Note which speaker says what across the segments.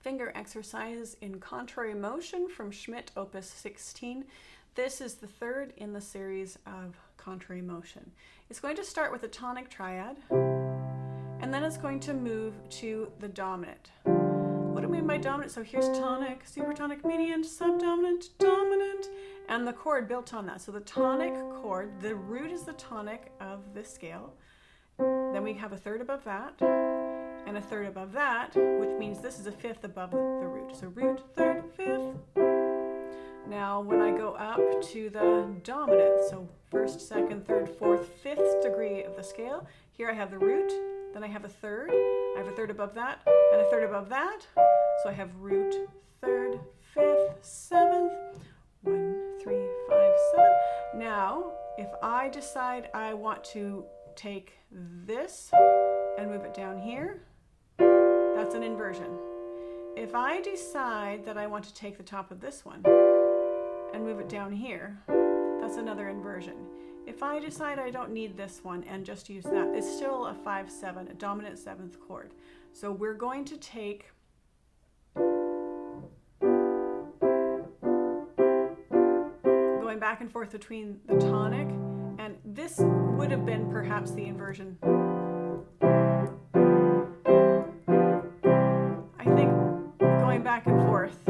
Speaker 1: finger exercise in contrary motion from Schmitt, Opus 16. This is the third in the series of contrary motion. It's going to start with a tonic triad, and then it's going to move to the dominant. What do we mean by dominant? So here's tonic, supertonic, median, subdominant, dominant, and the chord built on that. So the tonic chord, the root is the tonic of this scale. Then we have a third above that, and a third above that, which means this is a fifth above the root. So root, third, fifth. Now when I go up to the dominant, so first, second, third, fourth, fifth degree of the scale, here I have the root, then I have a third above that, and a third above that. So I have root, third, fifth, seventh, 1, 3, 5, 7. Now, if I decide I want to take this and move it down here, that's an inversion. If I decide that I want to take the top of this one and move it down here, that's another inversion. If I decide I don't need this one and just use that, it's still a 5-7, a dominant seventh chord. So we're going to take going back and forth between the tonic, and this would have been perhaps the inversion. Back and forth,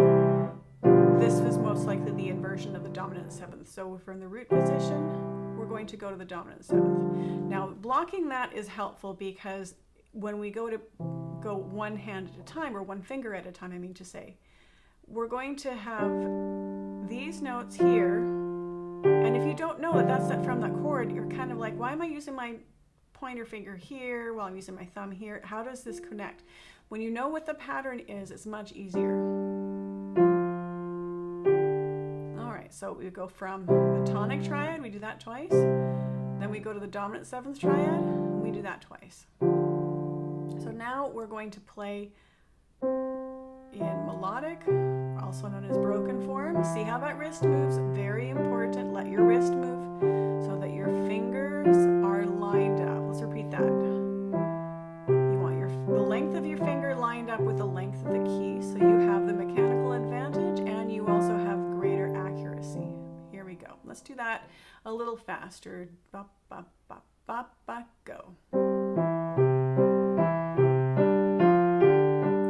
Speaker 1: this was most likely the inversion of the dominant seventh. So from the root position, we're going to go to the dominant seventh. Now, blocking that is helpful because when we go one hand at a time, or one finger at a time, I mean to say, we're going to have these notes here. And if you don't know that that's from that chord, you're kind of like, why am I using my pointer finger here while I'm using my thumb here? How does this connect? When you know what the pattern is, it's much easier. All right, so we go from the tonic triad, we do that twice. Then we go to the dominant seventh triad, we do that twice. So now we're going to play in melodic, also known as broken form. See how that wrist moves? Very important. Let your wrist move so that your fingers are lined up. Let's repeat that. The length of your finger lined up with the length of the key, so you have the mechanical advantage and you also have greater accuracy. Here we go. Let's do that a little faster. Ba, ba, ba, ba, ba, go.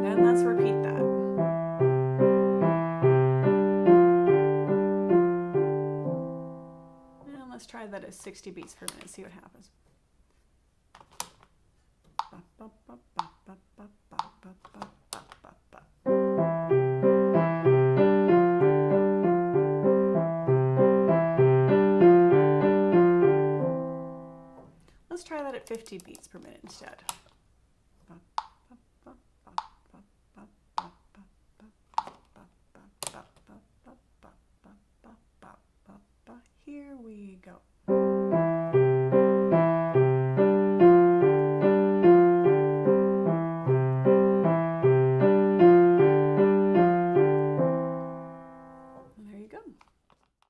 Speaker 1: And let's repeat that. And let's try that at 60 beats per minute, see what happens. Let's try that at 50 beats per minute instead.